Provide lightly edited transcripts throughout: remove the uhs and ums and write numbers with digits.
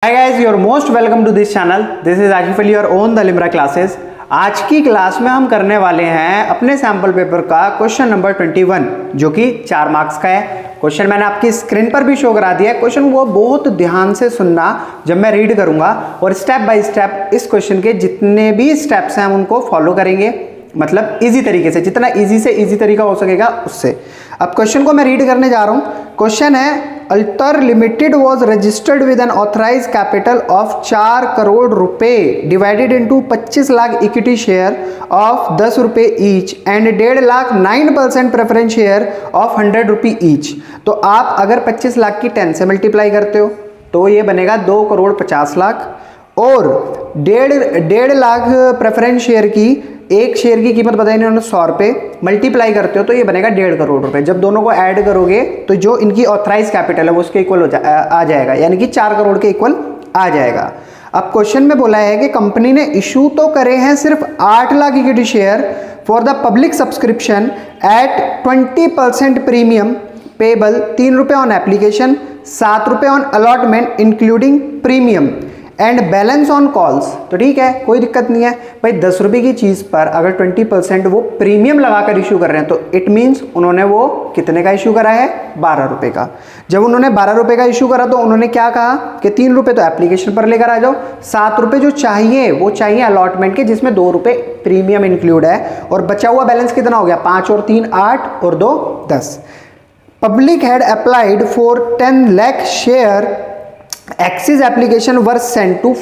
Hi guys, you're most welcome to this channel. This is Ashif Ali, your own the Limra classes. आज की class में हम करने वाले हैं अपने सैम्पल पेपर का क्वेश्चन नंबर 21 जो कि 4 मार्क्स का है। क्वेश्चन मैंने आपकी स्क्रीन पर भी शो करा दिया है। क्वेश्चन को बहुत ध्यान से सुनना जब मैं रीड करूंगा और स्टेप बाय स्टेप इस क्वेश्चन के जितने भी स्टेप्स हैं हम उनको फॉलो करेंगे, मतलब इजी तरीके से, जितना इजी से इजी तरीका हो सकेगा उससे। अब क्वेश्चन को मैं रीड करने जा रहा हूं। क्वेश्चन है Alter limited was registered with an authorised capital of 4 crore रुपए divided into 25 lakh equity share of 10 रुपए each and 1.5 lakh 9% preference share of 100 rupee each. तो आप अगर 25 लाख की 10 से मल्टीप्लाई करते हो तो ये बनेगा 2 करोड़ 50 लाख और 1.5 लाख प्रेफरेंस शेयर की, एक शेयर की कीमत बताई इन्होंने 100 रुपये, मल्टीप्लाई करते हो तो ये बनेगा 1.5 करोड़ रुपए। जब दोनों को ऐड करोगे तो जो इनकी ऑथराइज कैपिटल है वो उसके इक्वल आ जाएगा, यानी कि 4 करोड़ के इक्वल आ जाएगा। अब क्वेश्चन में बोला है कि कंपनी ने इशू तो करे हैं सिर्फ 8 lakh equity share for the public subscription eight 20% premium payable 3 रुपये ऑन एप्लीकेशन, 7 रुपये on allotment including premium and balance on calls. तो ठीक है, कोई दिक्कत नहीं है भाई। 10 रुपये की चीज़ पर अगर 20% वो प्रीमियम लगाकर इशू कर रहे हैं तो इट मीन्स उन्होंने वो कितने का इशू करा है, 12 रुपये का। जब उन्होंने 12 रुपये का इशू करा तो उन्होंने क्या कहा कि 3 रुपये तो एप्लीकेशन पर लेकर आ जाओ, 7 रुपये जो चाहिए वो चाहिए अलॉटमेंट के, जिसमें 2 रुपये प्रीमियम इंक्लूड है, और बचा हुआ बैलेंस कितना हो गया, 5 और 3 8 और 2 10। Public had applied for 10 lakh share excess application were sent to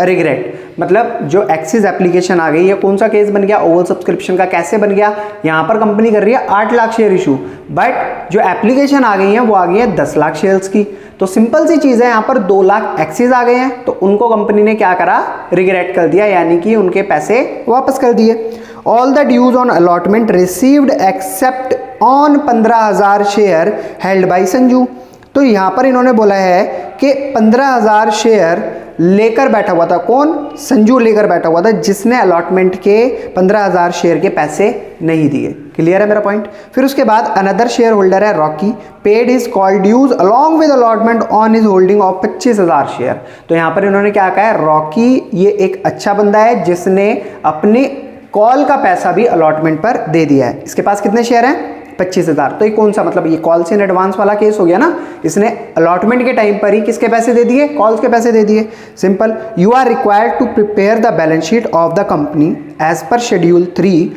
regret. मतलब जो एक्सिस एप्लीकेशन आ गई है, कौन सा केस बन गया, ओवर सब्सक्रिप्शन का। कैसे बन गया, यहाँ पर कंपनी कर रही है 8 लाख शेयर इशू, बट जो एप्लीकेशन आ गई है वो आ गई है 10 लाख शेयर्स की। तो सिंपल सी चीज़ है, यहाँ पर 2 लाख एक्सिस आ गए हैं तो उनको कंपनी ने क्या करा, रिग्रेट कर दिया, यानी कि उनके पैसे वापस कर दिए। All the dues on allotment received except on 15,000 share held by Sanju. तो यहाँ पर इन्होंने बोला है कि 15,000 शेयर लेकर बैठा हुआ था, कौन, संजू लेकर बैठा हुआ था, जिसने अलॉटमेंट के 15,000 शेयर के पैसे नहीं दिए। क्लियर है मेरा पॉइंट। फिर उसके बाद अनदर शेयर होल्डर है Rocky, paid his call dues along with allotment on his holding of 25,000 share. तो यहाँ पर इन्होंने क्या कहा है, रॉकी ये एक अच्छा बंदा है जिसने अपने कॉल का पैसा भी अलॉटमेंट पर दे दिया है। इसके पास कितने शेयर हैं, 25,000। तो ये कौन सा, मतलब ये कॉल्स इन एडवांस वाला केस हो गया ना। इसने अलॉटमेंट के टाइम पर ही किसके पैसे दे दिए, कॉल्स के पैसे दे दिए। Simple. You are required to prepare the balance sheet of the company as per schedule 3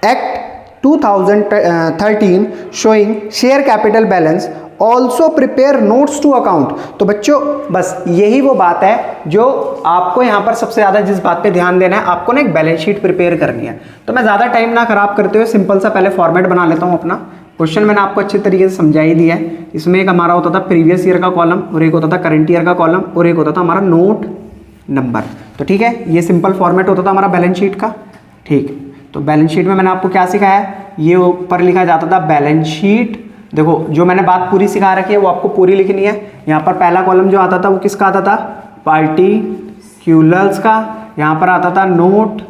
act 2013 showing share capital balance, also prepare notes to account. तो बच्चों बस यही वो बात है जो आपको यहाँ पर सबसे ज़्यादा जिस बात पे ध्यान देना है, आपको ना एक बैलेंस शीट प्रिपेयर करनी है। तो मैं ज़्यादा टाइम ना खराब करते हुए सिंपल सा पहले फॉर्मेट बना लेता हूँ अपना। क्वेश्चन मैंने आपको अच्छे तरीके से समझा ही दिया है। इसमें एक हमारा होता था प्रीवियस ईयर का कॉलम और एक होता था करंट ईयर का कॉलम और एक होता था हमारा नोट नंबर। तो ठीक है, ये सिंपल फॉर्मेट होता था हमारा बैलेंस शीट का। ठीक, तो बैलेंस शीट में मैंने आपको क्या सिखाया है, ये ऊपर लिखा जाता था बैलेंस शीट। देखो जो मैंने बात पूरी सिखा रखी है वो आपको पूरी लिखनी है। यहाँ पर पहला कॉलम जो आता था वो किसका आता था, पार्टिकुलर्स का। यहाँ पर आता था नोट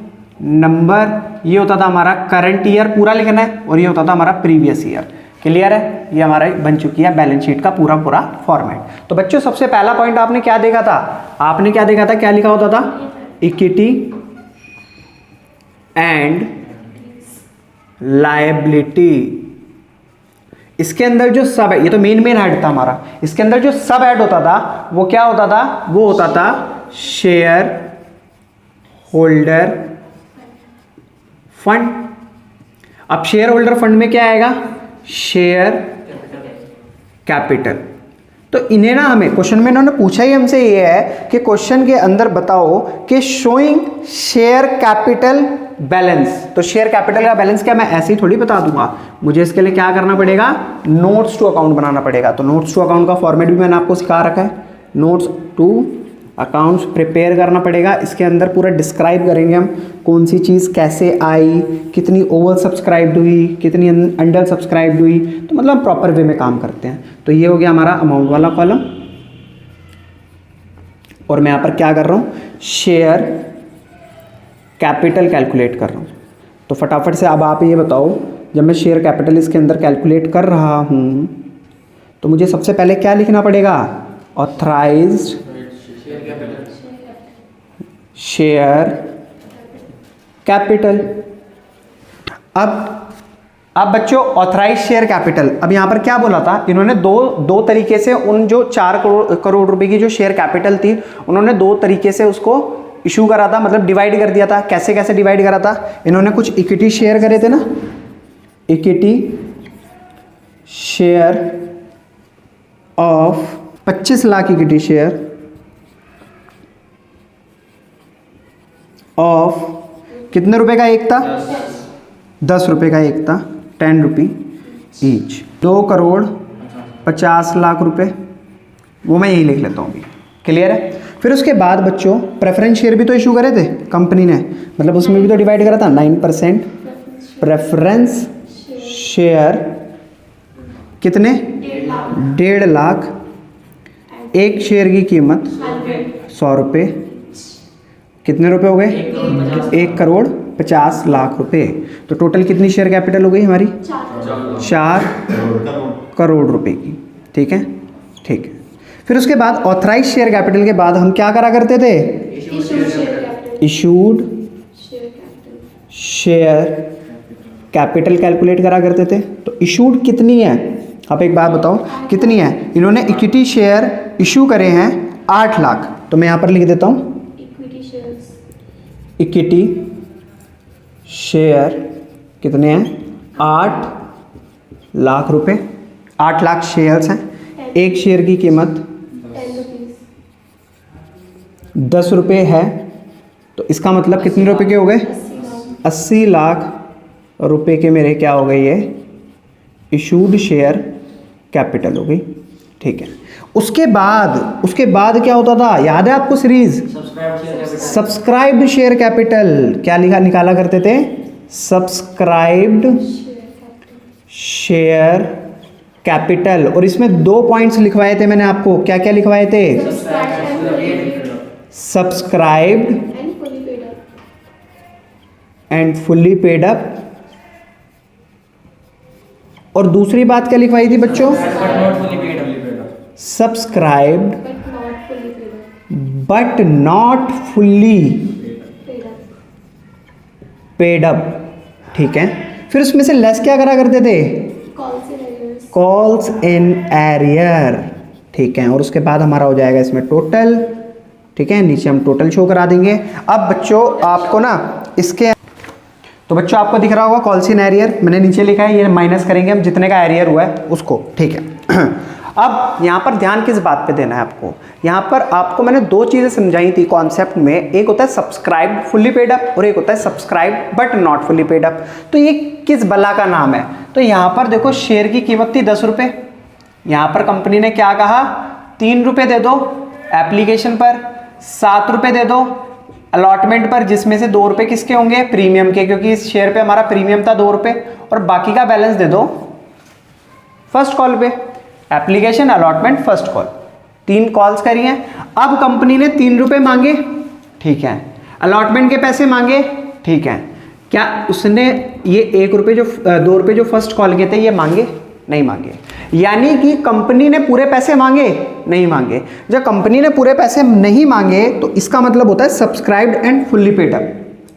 नंबर, ये होता था हमारा करंट ईयर पूरा लिखना है, और ये होता था हमारा प्रीवियस ईयर। क्लियर है, ये हमारा बन चुकी है बैलेंस शीट का पूरा पूरा फॉर्मेट। तो बच्चों सबसे पहला पॉइंट आपने क्या देखा था, आपने क्या देखा था, क्या लिखा होता था, इक्विटी एंड लायबिलिटी। इसके अंदर जो सब है, ये तो मेन हेड था हमारा, इसके अंदर जो सब हेड होता था वो क्या होता था, वो होता था शेयर होल्डर फंड। अब शेयर होल्डर फंड में क्या आएगा, शेयर कैपिटल। तो इन्हें ना हमें क्वेश्चन में इन्होंने पूछा ही हमसे ये है कि क्वेश्चन के अंदर बताओ कि शोइंग शेयर कैपिटल बैलेंस। तो शेयर कैपिटल का बैलेंस क्या मैं ऐसे ही थोड़ी बता दूंगा, मुझे इसके लिए क्या करना पड़ेगा, नोट्स टू अकाउंट बनाना पड़ेगा। तो नोट्स टू अकाउंट का फॉर्मेट भी मैंने आपको सिखा रखा है। नोट्स टू अकाउंट्स प्रिपेयर करना पड़ेगा। इसके अंदर पूरा डिस्क्राइब करेंगे हम कौन सी चीज़ कैसे आई, कितनी ओवर सब्सक्राइब्ड हुई, कितनी अंडर सब्सक्राइब्ड हुई। तो मतलब प्रॉपर वे में काम करते हैं। तो ये हो गया हमारा अमाउंट वाला कॉलम, और मैं यहाँ पर क्या कर रहा हूँ, शेयर कैपिटल कैलकुलेट कर रहा हूँ। तो फटाफट से अब आप ये बताओ, जब मैं शेयर कैपिटल इसके अंदर कैलकुलेट कर रहा हूँ तो मुझे सबसे पहले क्या लिखना पड़ेगा, ऑथराइज्ड शेयर कैपिटल। अब बच्चों ऑथराइज शेयर कैपिटल, अब यहां पर क्या बोला था इन्होंने, दो तरीके से उन जो 4 करोड़ रुपए की जो शेयर कैपिटल थी उन्होंने 2 तरीके से उसको इशू करा था, मतलब डिवाइड कर दिया था। कैसे कैसे डिवाइड करा था इन्होंने? कुछ इक्विटी शेयर करे थे ना, equity share of 25 lakh equity share of कितने रुपए का एक था? 10 रुपए का एक था, 10 रुपी ईच। 2,50,00,000 रुपए, वो मैं यही लिख लेता हूँ अभी। क्लियर है? फिर उसके बाद बच्चों प्रेफरेंस शेयर भी तो इशू करे थे कंपनी ने, मतलब उसमें भी तो डिवाइड करा था। 9% प्रेफरेंस शेयर कितने? 1.5 लाख। एक शेयर की कीमत 100 रुपये। कितने रुपए हो गए? 1,50,00,000 रुपए। तो टोटल कितनी शेयर कैपिटल हो गई हमारी? 4 करोड़ रुपए की। ठीक है, ठीक है। फिर उसके बाद ऑथराइज शेयर कैपिटल के बाद हम क्या करा करते थे? इशूड शेयर कैपिटल कैलकुलेट करा करते थे। तो इशूड कितनी है? आप एक बात बताओ कितनी है? इन्होंने इक्विटी शेयर इशू करे हैं 8 लाख, तो मैं यहां पर लिख देता हूं इक्विटी शेयर कितने हैं? 8 लाख रुपए। 8 लाख शेयर्स हैं। एक शेयर की कीमत 10 रुपये है, तो इसका मतलब कितने रुपए के हो गए? 80 लाख रुपए के मेरे क्या हो गए? ये इशूड शेयर कैपिटल हो गई। ठीक है। उसके बाद क्या होता था? याद है आपको सीरीज? Subscribed share capital. क्या निकाला करते थे? Subscribed share capital. और इसमें 2 पॉइंट्स लिखवाए थे मैंने आपको। क्या क्या लिखवाए थे? Subscribed and fully paid up. और दूसरी बात क्या लिखवाई थी बच्चों? Subscribed but not fully paid up. ठीक है। फिर उसमें से लेस क्या करा करते थे? Calls in arrear. ठीक है। और उसके बाद हमारा हो जाएगा इसमें टोटल। ठीक है, नीचे हम टोटल शो करा देंगे। अब बच्चों आपको ना इसके, तो बच्चों आपको दिख रहा होगा कॉल्स इन एरियर, मैंने नीचे लिखा है, ये माइनस करेंगे हम जितने का एरियर हुआ है उसको। ठीक है। अब यहाँ पर ध्यान किस बात पे देना है आपको? यहाँ पर आपको मैंने 2 चीज़ें समझाई थी कॉन्सेप्ट में। एक होता है सब्सक्राइब्ड फुल्ली पेड अप और एक होता है subscribed but not fully paid up. तो ये किस बला का नाम है? तो यहाँ पर देखो शेयर की कीमत थी 10 रुपये। यहाँ पर कंपनी ने क्या कहा? 3 रुपये दे दो एप्लीकेशन पर, 7 रुपये दे दो अलॉटमेंट पर, जिसमें से 2 रुपये किसके होंगे? प्रीमियम के, क्योंकि इस शेयर पे हमारा प्रीमियम था 2 रुपये। और बाकी का बैलेंस दे दो फर्स्ट कॉल पे। Application, allotment, first call, 3 calls करी हैं। अब कंपनी ने 3 रुपये मांगे, ठीक है, अलॉटमेंट के पैसे मांगे, ठीक है। क्या उसने ये 1 रुपये जो 2 रुपये जो फर्स्ट कॉल के थे ये मांगे? नहीं मांगे। यानी कि कंपनी ने पूरे पैसे मांगे? नहीं मांगे। जब कंपनी ने पूरे पैसे नहीं मांगे तो इसका मतलब होता है subscribed and fully paid up.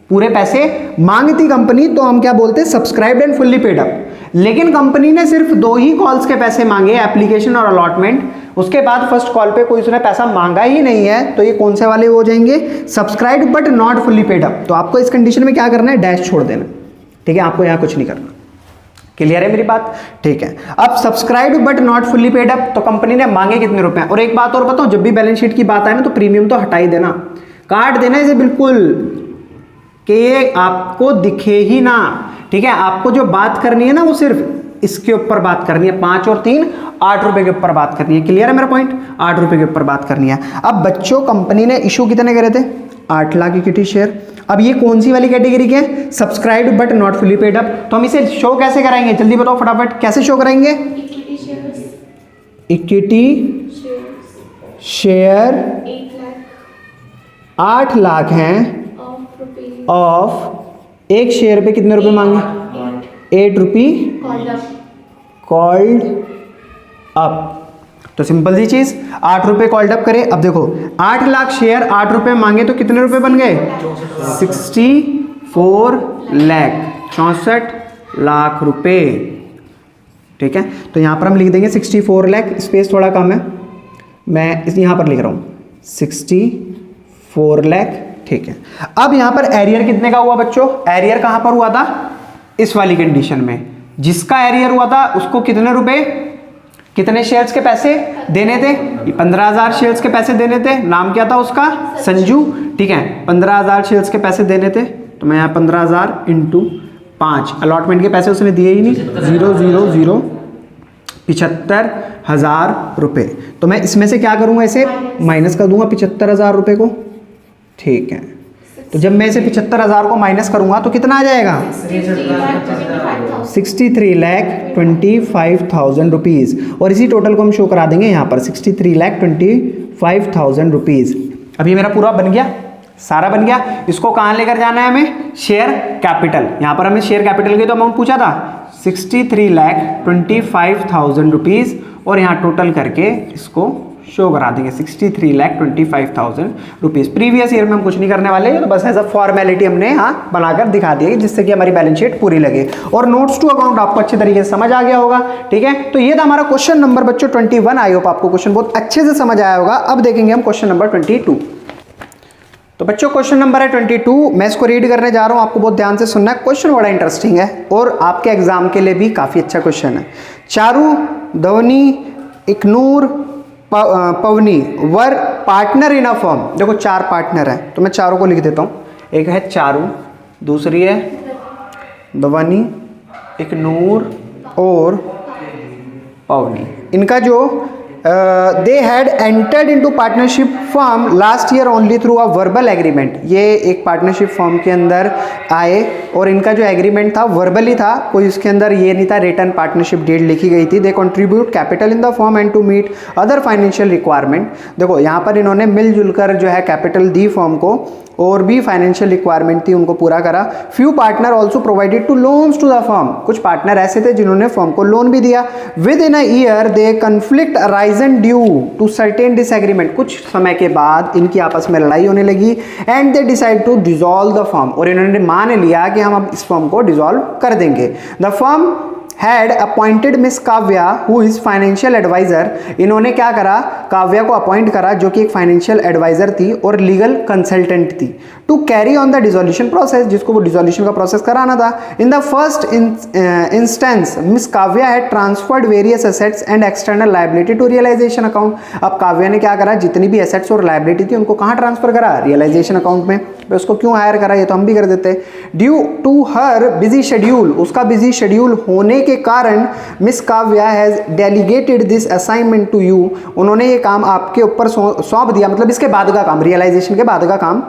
पूरे पैसे मांगती कंपनी तो हम क्या बोलते हैं? Subscribed and fully paid up. लेकिन कंपनी ने सिर्फ 2 ही कॉल्स के पैसे मांगे, एप्लीकेशन और अलॉटमेंट। उसके बाद फर्स्ट कॉल पे कोई उसने पैसा मांगा ही नहीं है, तो ये कौन से वाले हो जाएंगे? Subscribed but not fully paid up. तो आपको इस कंडीशन में क्या करना है? डैश छोड़ देना। ठीक है, आपको यहाँ कुछ नहीं करना। क्लियर है मेरी बात? ठीक है। अब subscribed but not fully paid up, तो कंपनी ने मांगे कितने रुपए? और एक बात और बताओ, जब भी बैलेंस शीट की बात आए ना तो प्रीमियम तो हटा ही देना, काट देना इसे बिल्कुल, कि ये आपको दिखे ही ना। ठीक है, आपको जो बात करनी है ना वो सिर्फ इसके ऊपर बात करनी है। 5 और 3 8 रुपए के ऊपर बात करनी है। क्लियर है मेरा पॉइंट? 8 रुपए के ऊपर बात करनी है। अब बच्चों कंपनी ने इशू कितने करे थे? 8 लाख इक्विटी शेयर। अब ये कौन सी वाली कैटेगरी के हैं? Subscribed but not fully paid up. तो हम इसे शो कैसे कराएंगे? जल्दी बताओ फटाफट, कैसे शो कराएंगे? इक्विटी शेयर 8 लाख हैं ऑफ एक शेयर पे कितने रुपए मांगे? 8 रुपी कॉल्ड अप। तो सिंपल सी चीज, 8 रुपए को एड अप करें। अब देखो 8 लाख शेयर 8 रुपए मांगे तो कितने रुपए बन गए? 64 लाख, 64 लाख रुपए। ठीक है, तो यहां पर हम लिख देंगे 64 लाख, स्पेस थोड़ा कम है, मैं यहां पर लिख रहा हूं 64 लाख। ठीक है, अब यहां पर एरियर कितने का हुआ बच्चों? एरियर कहां पर हुआ था? इस वाली कंडीशन में, जिसका एरियर हुआ था उसको कितने रुपए, कितने शेयर्स के पैसे देने थे? 15,000 शेयर्स के पैसे देने थे। नाम क्या था उसका? संजू। ठीक है, 15,000 शेयर्स के पैसे देने थे, तो मैं यहाँ 15,000 इंटू 5, अलॉटमेंट के पैसे उसने दिए ही नहीं, 000 75,000 रुपये। तो मैं इसमें से क्या करूँगा, इसे माइनस कर दूंगा 75,000 रुपये को। ठीक है, तो जब मैं इसे 75,000 को माइनस करूंगा तो कितना आ जाएगा? 63,25,000 रुपीज़। और इसी टोटल को हम शो करा देंगे यहाँ पर 63,25,000 रुपीज़। अभी मेरा पूरा बन गया, सारा बन गया। इसको कहाँ लेकर जाना है हमें? Share capital. यहाँ पर हमें शेयर कैपिटल की तो अमाउंट पूछा था 63,25,000 रुपीज़, और यहाँ टोटल करके इसको शो करा देंगे 63,25,000 रुपीज़। प्रीवियस ईयर में हम कुछ नहीं करने वाले, तो बस एज अ फॉर्मेलिटी हमने यहाँ बनाकर दिखा दिया जिससे कि हमारी बैलेंस शीट पूरी लगे और नोट्स टू अकाउंट आपको अच्छे तरीके से समझ आ गया होगा। ठीक है, तो ये था हमारा क्वेश्चन नंबर बच्चों 21। आई होप आपको क्वेश्चन बहुत अच्छे से समझ आया होगा। अब देखेंगे हम क्वेश्चन नंबर 22। तो बच्चों क्वेश्चन नंबर है 22, मैं इसको रीड करने जा रहा हूँ, आपको बहुत ध्यान से सुनना है। क्वेश्चन बड़ा इंटरेस्टिंग है और आपके एग्जाम के लिए भी काफ़ी अच्छा क्वेश्चन है। चारू, धवनी, इकनूर, पवनी वर पार्टनर इन अ फर्म। देखो 4 पार्टनर हैं, तो मैं चारों को लिख देता हूँ। एक है चारू, दूसरी है धवनी, इकनूर और पवनी। इनका जो they had entered into partnership firm last year only through a verbal agreement. ये एक पार्टनरशिप फर्म के अंदर आए और इनका जो एग्रीमेंट था वर्बली था, कोई इसके अंदर ये नहीं था रिटर्न पार्टनरशिप डेट लिखी गई थी। They contribute capital in the firm and to meet other financial requirement. देखो यहाँ पर इन्होंने मिलजुल कर जो है कैपिटल दी फर्म को, और भी फाइनेंशियल रिक्वायरमेंट थी उनको पूरा करा। Few partner also provided to loans to the firm. कुछ पार्टनर ऐसे थे जिन्होंने फर्म को लोन भी दिया। Within a year they conflict arisen due to certain disagreement. कुछ समय के बाद इनकी आपस में लड़ाई होने लगी and they decide to dissolve the firm. और इन्होंने मान लिया कि हम अब इस फर्म को डिसॉल्व कर देंगे। The firm had appointed miss Kavya who is financial advisor. इन्होंने क्या करा, काव्या को अपॉइंट करा जो कि एक फाइनेंशियल एडवाइजर थी और लीगल कंसल्टेंट थी, to carry on the dissolution process, जिसको वो डिसोल्यूशन का प्रोसेस कराना था। In the first instance miss Kavya had transferred various assets and external liability to realisation account. अब काव्या ने क्या करा, जितनी भी एसेट्स और लायबिलिटी थी उनको कहाँ ट्रांसफर करा? रियलाइजेशन अकाउंट में। उसको क्यों हायर करा, ये तो हम भी कर देते। Due to her busy schedule, उसका बिजी शेड्यूल होने के कारण miss Kavya has delegated this assignment to you. उन्होंने ये काम आपके ऊपर सौंप दिया, मतलब इसके बाद का काम, रियलाइजेशन के बाद का काम।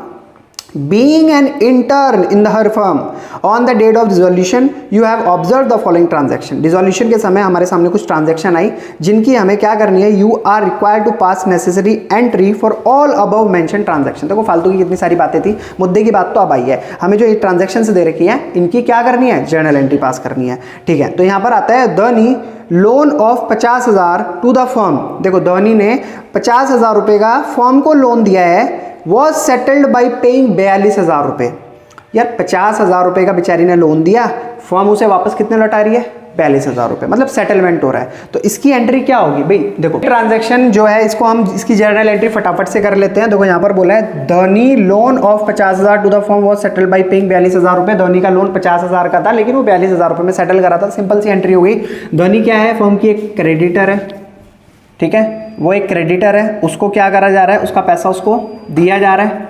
Being an intern in her firm on the date of dissolution, you have observed the following transaction. Dissolution के समय हमारे सामने कुछ ट्रांजैक्शन आई जिनकी हमें क्या करनी है, you are required to pass necessary entry for all above mentioned transaction। देखो फालतू की कितनी सारी बातें थी, मुद्दे की बात तो अब आई है। हमें जो ये ट्रांजैक्शन दे रखी है इनकी क्या करनी है, जर्नल एंट्री पास करनी है। ठीक है, तो यहाँ पर आता है Dhani loan of 50,000 to the firm. देखो धनी ने 50,000 रुपये का फर्म को लोन दिया है, वॉज सेटल्ड बाई पेइंग 42,000 रुपये। यार 50,000 रुपये का बेचारी ने लोन दिया, फर्म उसे वापस कितने लौटा रही है, 42,000 रुपये, मतलब सेटलमेंट हो रहा है। तो इसकी एंट्री क्या होगी भाई, देखो ट्रांजैक्शन जो है इसको हम इसकी जर्नल एंट्री फटाफट से कर लेते हैं। देखो यहाँ पर बोला है Dhani loan of 50,000 to the firm was settled by paying 42,000 रुपये। धनी का लोन 50,000 का था लेकिन वो 42,000 रुपये में सेटल करा था। सिंपल सी एंट्री हो गई। धनी क्या है, फर्म की एक क्रेडिटर है, ठीक है, वो एक क्रेडिटर है, उसको क्या करा जा रहा है, उसका पैसा उसको दिया जा रहा है।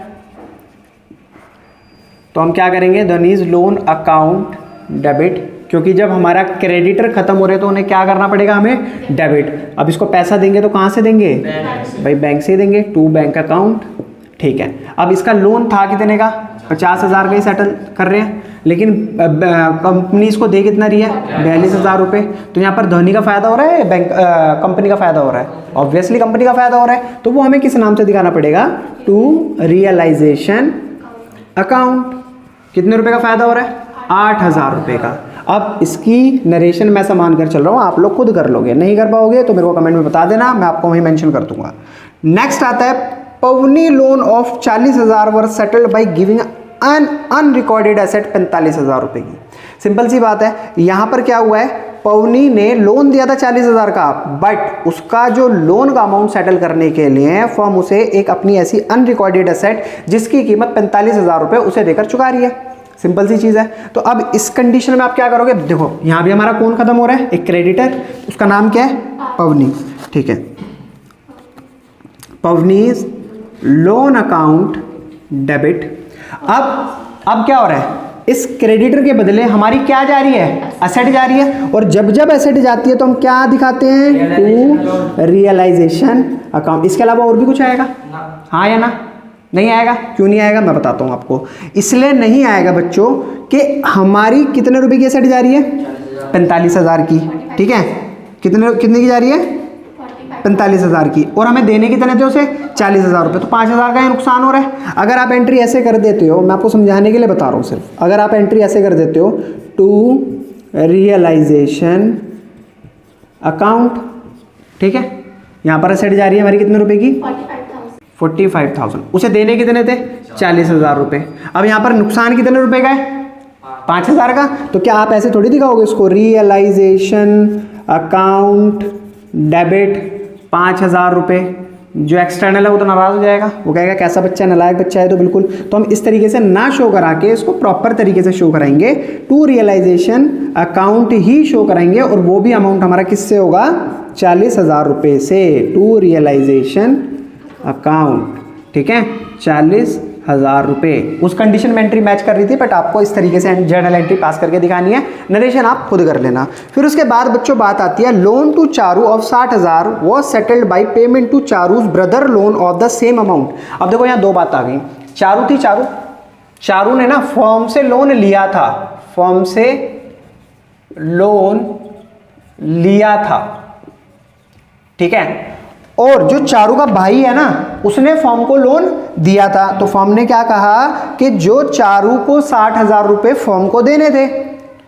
तो हम क्या करेंगे, धनीज लोन अकाउंट डेबिट, क्योंकि जब हमारा क्रेडिटर खत्म हो रहे तो उन्हें क्या करना पड़ेगा, हमें डेबिट। अब इसको पैसा देंगे तो कहाँ से देंगे, भाई बैंक से देंगे, टू बैंक अकाउंट। ठीक है, अब इसका लोन था कितने का, 50,000 का ही सेटल कर रहे हैं, लेकिन कंपनी इसको दे कितना रही है, 42,000 रुपये। तो यहाँ पर धनी का फायदा हो रहा है, बैंक कंपनी का फायदा हो रहा है, ऑब्वियसली कंपनी का फायदा हो रहा है। तो वो हमें किस नाम से दिखाना पड़ेगा, टू रियलाइजेशन अकाउंट। कितने रुपए का फायदा हो रहा है, 8,000 रुपये का। अब इसकी नरेशन मैं समान कर चल रहा हूँ, आप लोग खुद कर लोगे, नहीं कर पाओगे तो मेरे को कमेंट में बता देना, मैं आपको वहीं मेंशन कर दूंगा। नेक्स्ट आता है Pavani loan of 40,000 were settled by giving an unrecorded asset 45,000 रुपए की। सिंपल सी बात है, यहां पर क्या हुआ है, पवनी ने लोन दिया था 40,000 का, बट उसका जो लोन का अमाउंट सेटल करने के लिए फर्म उसे एक अपनी ऐसी अनरिकॉर्डेड एसेट जिसकी कीमत 45,000 रुपए उसे देकर चुका रही है। सिंपल सी चीज है। तो अब इस कंडीशन में आप क्या करोगे, देखो यहां भी हमारा कौन खत्म हो रहा है, एक क्रेडिटर, उसका नाम क्या है, पवनी, ठीक है। पवनीज लोन अकाउंट डेबिट। अब क्या हो रहा है, इस क्रेडिटर के बदले हमारी क्या जा रही है, एसेट जा रही है, और जब जब एसेट जाती है तो हम क्या दिखाते हैं, टू रियलाइजेशन अकाउंट। इसके अलावा और भी कुछ आएगा, हाँ या ना, नहीं आएगा। क्यों नहीं आएगा मैं बताता हूं आपको। इसलिए नहीं आएगा बच्चों कि हमारी कितने रुपए की एसेट जा रही है, 45,000 की, ठीक है। कितने की जा रही है, 45,000 की, और हमें देने कितने थे उसे, 40,000 रुपये, तो 5,000 का नुकसान हो रहा है। अगर आप एंट्री ऐसे कर देते हो, मैं आपको समझाने के लिए बता रहा हूँ सिर्फ, अगर आप एंट्री ऐसे कर देते हो, टू रियलाइजेशन अकाउंट, ठीक है, यहाँ पर एसेट जा रही है हमारी कितने रुपए की, 45,000, उसे देने कितने थे, 40,000 रुपये। अब यहाँ पर नुकसान कितने रुपए का है, 5,000 का। तो क्या आप ऐसे थोड़ी दिखाओगे उसको, रियलाइजेशन अकाउंट डेबिट 5,000 रुपये, जो एक्सटर्नल है वो तो नाराज हो जाएगा, वो कहेगा कैसा बच्चा है, नालायक बच्चा है। तो बिल्कुल, तो हम इस तरीके से ना शो करा के इसको प्रॉपर तरीके से शो कराएंगे, टू रियलाइजेशन अकाउंट ही शो कराएंगे, और वो भी अमाउंट हमारा किससे होगा, 40,000 रुपये से, टू रियलाइजेशन अकाउंट, ठीक है, 40,000 रुपये। उस कंडीशन में एंट्री मैच कर रही थी, बट आपको इस तरीके से जर्नल एंट्री पास करके दिखानी है, नरेशन आप खुद कर लेना। फिर उसके बाद बच्चों बात आती है, loan to Charu of 60,000 was settled by payment to Charu's brother loan of the same amount. अब देखो यहाँ दो बात आ गई, चारू थी, चारू ने ना फर्म से लोन लिया था, फर्म से लोन लिया था, ठीक है, और जो चारू का भाई है ना, उसने फॉर्म को लोन दिया था। तो फॉर्म ने क्या कहा कि जो चारू को 60,000 रुपये फॉर्म को देने थे,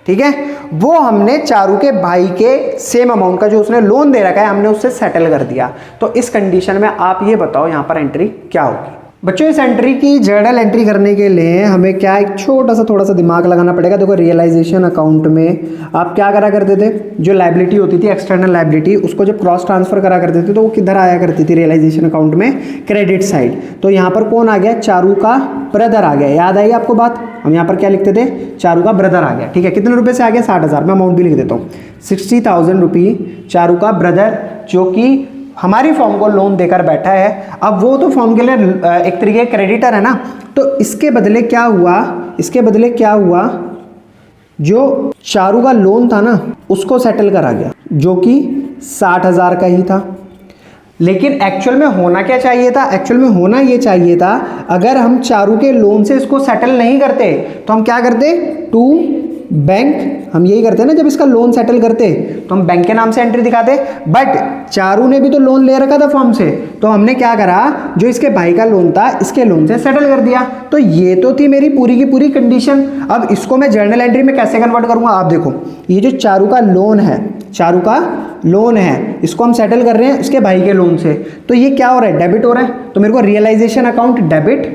ठीक है, वो हमने चारू के भाई के सेम अमाउंट का जो उसने लोन दे रखा है, हमने उससे सेटल कर दिया। तो इस कंडीशन में आप ये बताओ यहाँ पर एंट्री क्या होगी। बच्चों इस एंट्री की जर्नल एंट्री करने के लिए हमें क्या एक छोटा सा थोड़ा सा दिमाग लगाना पड़ेगा। देखो रियलाइजेशन अकाउंट में आप क्या करा करते थे, जो लाइबिलिटी होती थी एक्सटर्नल लाइबिलिटी, उसको जब क्रॉस ट्रांसफर करा करते थे तो वो किधर आया करती थी रियलाइजेशन अकाउंट में, क्रेडिट साइड। तो यहाँ पर कौन आ गया, चारू का ब्रदर आ गया। याद आई आपको बात, हम यहाँ पर क्या लिखते थे, चारू का ब्रदर आ गया, ठीक है। कितने रुपए से आ गया, 60,000, मैं अमाउंट भी लिख देता हूँ, 60,000 रुपये चारू का ब्रदर, जो कि हमारी फॉर्म को लोन देकर बैठा है। अब वो तो फॉर्म के लिए एक तरीके क्रेडिटर है ना, तो इसके बदले क्या हुआ, इसके बदले क्या हुआ, जो चारू का लोन था ना उसको सेटल करा गया, जो कि 60,000 का ही था। लेकिन एक्चुअल में होना क्या चाहिए था, एक्चुअल में होना ये चाहिए था, अगर हम चारू के लोन से इसको सेटल नहीं करते तो हम क्या करते, टू बैंक, हम यही करते हैं ना, जब इसका लोन सेटल करते तो हम बैंक के नाम से एंट्री दिखाते। बट चारू ने भी तो लोन ले रखा था फॉर्म से, तो हमने क्या करा, जो इसके भाई का लोन था इसके लोन से सेटल कर दिया। तो ये तो थी मेरी पूरी की पूरी कंडीशन। अब इसको मैं जर्नल एंट्री में कैसे कन्वर्ट करूंगा, आप देखो, ये जो चारू का लोन है, चारू का लोन है, इसको हम सेटल कर रहे हैं इसके भाई के लोन से, तो ये क्या हो रहा है, डेबिट हो रहा है। तो मेरे को realisation account debit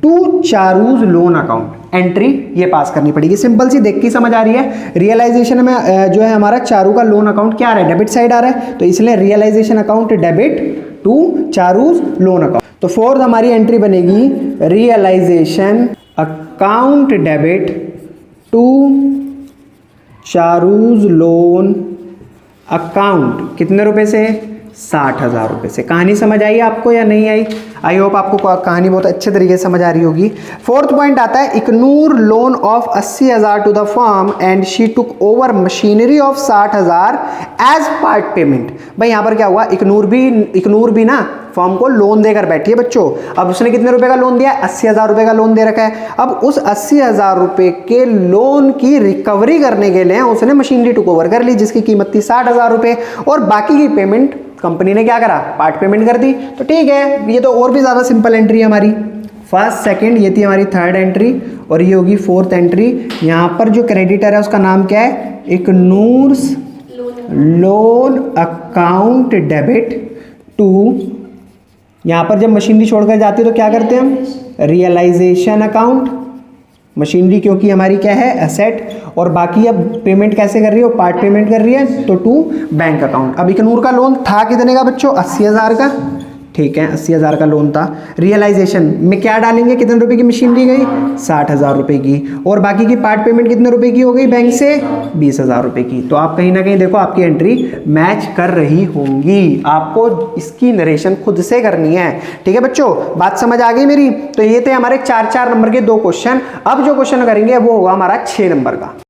to Charu's loan account entry ये पास करनी पड़ेगी। सिंपल सी देख के समझ आ रही है। रियलाइजेशन में जो है हमारा चारू का लोन अकाउंट क्या आ रहा है, डेबिट साइड आ रहा है, तो इसलिए realisation account debit to Charu's loan account. तो फोर्थ हमारी एंट्री बनेगी realisation account debit to Charu's loan account, कितने रुपए से, 60,000 रुपये से। कहानी समझ आई आपको या नहीं आई, आई होप आपको कहानी बहुत अच्छे तरीके से समझ आ रही होगी। फोर्थ पॉइंट आता है, ignore loan of 80,000 to the firm and she took over machinery of 60,000 as part payment. भाई यहाँ पर क्या हुआ, इग्नोर भी ना फर्म को लोन देकर बैठी है बच्चों। अब उसने कितने रुपए का लोन दिया, 80,000 रुपये का लोन दे रखा है। अब उस 80,000 रुपये के लोन की रिकवरी करने के लिए उसने मशीनरी टुक ओवर कर ली, जिसकी कीमत थी 60,000 रुपये, और बाकी की पेमेंट कंपनी ने क्या करा, पार्ट पेमेंट कर दी। तो ठीक है, ये तो और भी ज्यादा सिंपल एंट्री है हमारी। फर्स्ट सेकंड ये थी हमारी थर्ड एंट्री, और ये होगी फोर्थ एंट्री। यहाँ पर जो क्रेडिटर है उसका नाम क्या है, इग्नूर्स लोन अकाउंट डेबिट टू, यहाँ पर जब मशीनरी छोड़कर जाती है तो क्या करते हैं हम, रियलाइजेशन अकाउंट, मशीनरी क्योंकि हमारी क्या है, एसेट, और बाकी अब पेमेंट कैसे कर रही है, पार्ट पेमेंट कर रही है तो टू बैंक अकाउंट। अब इकनूर का लोन था कितने का बच्चों, 80,000 का, ठीक है 80,000 का लोन था। रियलाइजेशन में क्या डालेंगे, कितने रुपए की मशीनरी गई, 60,000 रुपए की, और बाकी की पार्ट पेमेंट कितने रुपए की हो गई बैंक से, 20,000 रुपए की। तो आप कहीं ना कहीं देखो आपकी एंट्री मैच कर रही होंगी, आपको इसकी नरेशन खुद से करनी है। ठीक है बच्चों, बात समझ आ गई मेरी। तो ये थे हमारे 4-4 नंबर के 2 क्वेश्चन। अब जो क्वेश्चन करेंगे वो होगा हमारा 6 नंबर का।